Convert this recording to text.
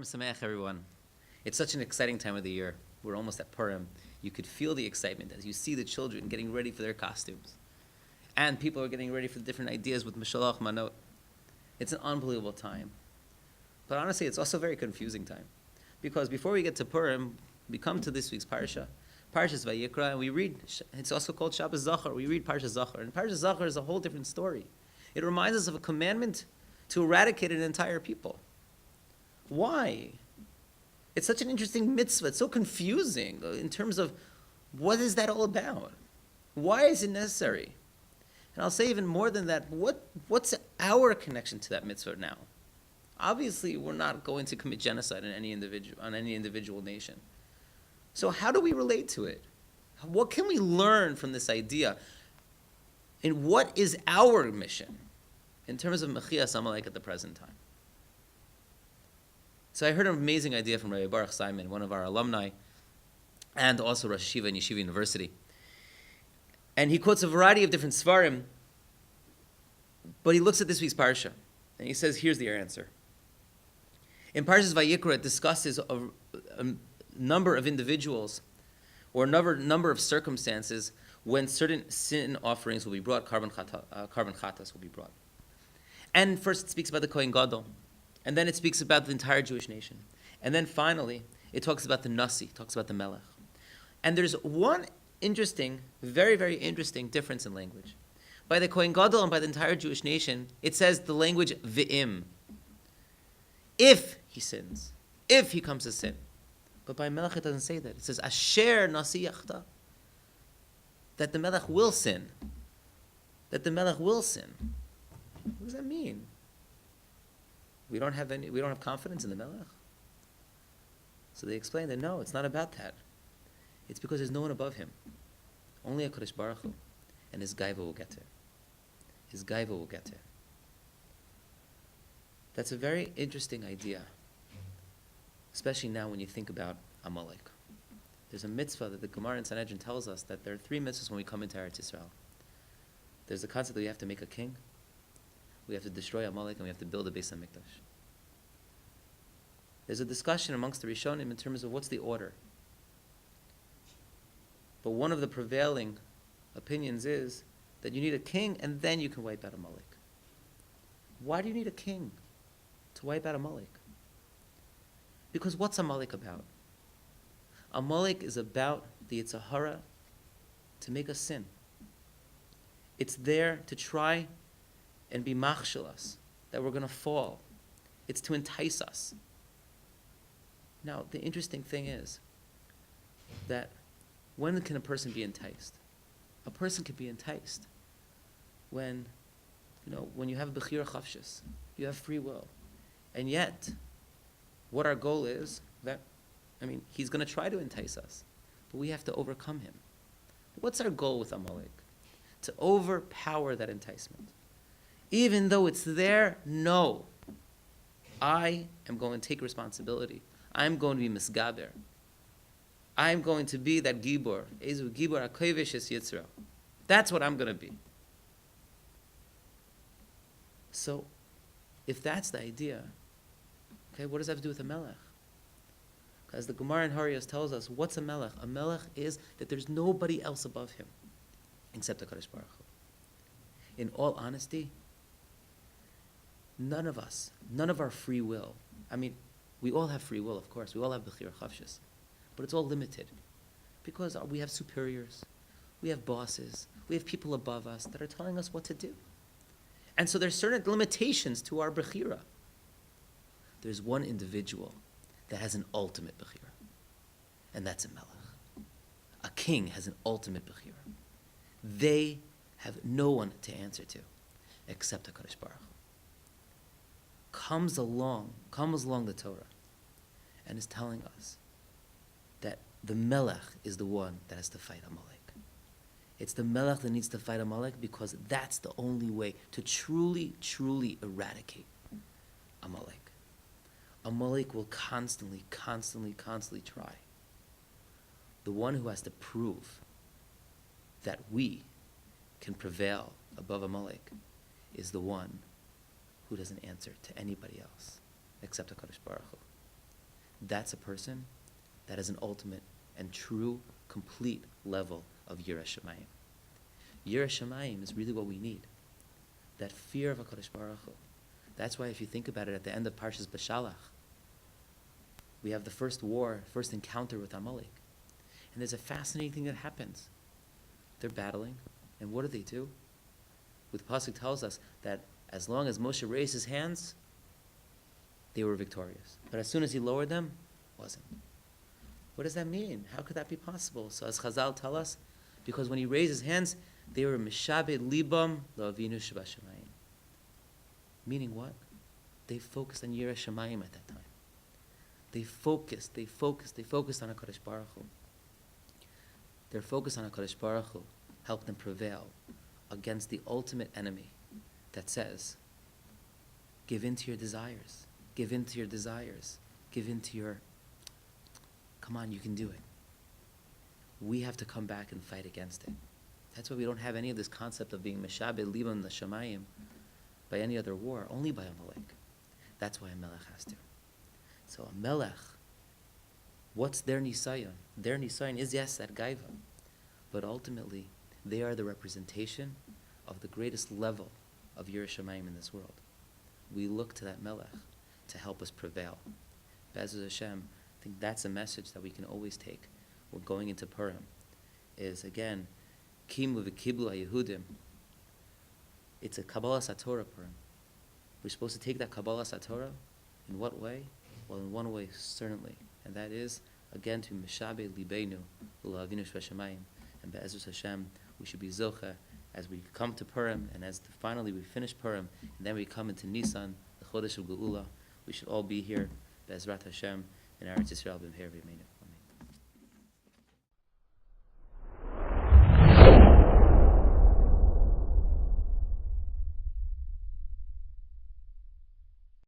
Purim Sameach, everyone. It's such an exciting time of the year. We're almost at Purim. You could feel the excitement as you see the children getting ready for their costumes. And people are getting ready for the different ideas with Mishalach Manot. It's an unbelievable time. But honestly, it's also a very confusing time. Because before we get to Purim, we come to this week's Parsha, Parshas Vayikra, and we read, it's also called Shabbos Zachar, we read Parshas Zachar. And Parshas Zachar is a whole different story. It reminds us of a commandment to eradicate an entire people. Why? It's such an interesting mitzvah. It's so confusing in terms of what is that all about? Why is it necessary? And I'll say even more than that, what's our connection to that mitzvah now? Obviously, we're not going to commit genocide on any individual nation. So how do we relate to it? What can we learn from this idea? And what is our mission in terms of Mechias Amalek at the present time? So I heard an amazing idea from Rabbi Baruch Simon, one of our alumni, and also Rosh Yeshiva in Yeshiva University. And he quotes a variety of different Svarim, but he looks at this week's Parsha, and he says, here's the answer. In Parshas Vayikra, it discusses a number of individuals, or a number of circumstances, when certain sin offerings will be brought, carbon chatas will be brought. And first it speaks about the Kohen Gadol, and then it speaks about the entire Jewish nation. And then finally, it talks about the Nasi, it talks about the Melech. And there's one interesting, very, very interesting difference in language. By the Kohen Gadol and by the entire Jewish nation, it says the language v'im. If he sins, if he comes to sin. But by Melech it doesn't say that. It says asher nasi yachta. That the Melech will sin. That the Melech will sin. What does that mean? We don't have confidence in the Melech. So they explain that no, it's not about that. It's because there's no one above him. Only HaKadosh Baruch Hu. And his gaiva will get to. His gaiva will get to. That's a very interesting idea. Especially now when you think about Amalek. There's a mitzvah that the Gemara in Sanhedrin tells us that there are three mitzvahs when we come into Eretz Yisrael. There's the concept that we have to make a king, we have to destroy Amalek, and we have to build a Beis HaMikdash. There's a discussion amongst the Rishonim in terms of what's the order. But one of the prevailing opinions is that you need a king and then you can wipe out Amalek. Why do you need a king to wipe out Amalek? Because what's Amalek about? Amalek is about the Yetzer Hara to make us sin. It's there to try and be machshel us, that we're going to fall. It's to entice us. Now, the interesting thing is that when can a person be enticed? A person can be enticed when you have bechira chavshis, you have free will. And yet, what our goal is, he's going to try to entice us, but we have to overcome him. What's our goal with Amalek? To overpower that enticement. Even though it's there, no. I am going to take responsibility. I'm going to be misgaber. I'm going to be that gibor. Ezu gibor hakovesh es Yitzra. That's what I'm going to be. So, if that's the idea, okay, what does that have to do with a melech? As the Gemara in Harios tells us, what's a melech? A melech is that there's nobody else above him except HaKadosh Baruch Hu. In all honesty, none of us, none of our free will, we all have free will, of course. We all have bechira chavshis. But it's all limited. Because we have superiors. We have bosses. We have people above us that are telling us what to do. And so there's certain limitations to our bechira. There's one individual that has an ultimate bechira. And that's a melech. A king has an ultimate bechira. They have no one to answer to except HaKadosh Baruch Hu. Comes along the Torah and is telling us that the Melech is the one that has to fight Amalek. It's the Melech that needs to fight Amalek because that's the only way to truly, truly eradicate Amalek. Amalek will constantly try. The one who has to prove that we can prevail above Amalek is the one who doesn't answer to anybody else except HaKadosh Baruch Hu. that's a person that has an ultimate and true, complete level of Yirah Shamayim. Yirah Shamayim is really what we need. That fear of HaKadosh Baruch Hu. That's why if you think about it, at the end of Parshas Bashalach, we have the first war, first encounter with Amalek. And there's a fascinating thing that happens. They're battling, and what do? The Pasuk tells us that as long as Moshe raised his hands, they were victorious. But as soon as he lowered them, wasn't. What does that mean? How could that be possible? So as Chazal tell us, because when he raised his hands, they were mishabed libam la'avinu shebashamayim. Meaning what? They focused on Yirah Shamayim at that time. They focused on HaKadosh Baruch Hu. Their focus on HaKadosh Baruch Hu helped them prevail against the ultimate enemy that says, give in to your desires, give in to your desires, give in to your, come on, you can do it. We have to come back and fight against it. That's why we don't have any of this concept of being Meshabed Libam L'Shamayim by any other war, only by Amalek. That's why a Melech has to. So a Melech, what's their Nisayon? Their Nisayon is, yes, that Gaiva, but ultimately, they are the representation of the greatest level of Yirah Shamayim in this world. We look to that Melech to help us prevail. Be'ezus Hashem, I think that's a message that we can always take. We're going into Purim. Is again, Kimu v'kiblu HaYehudim. It's a Kabbalah Satorah Purim. We're supposed to take that Kabbalah Satorah. In what way? Well, in one way, certainly. And that is, again, to Meshabed Libeinu L'Avinu Shvashamayim. And Be'ezus Hashem, we should be Zocha as we come to Purim, and as finally we finish Purim, and then we come into Nisan, the Chodesh of Geula. We should all be here, Be'ezrat Hashem, in Eretz Yisrael, B'mher V'Yameinu.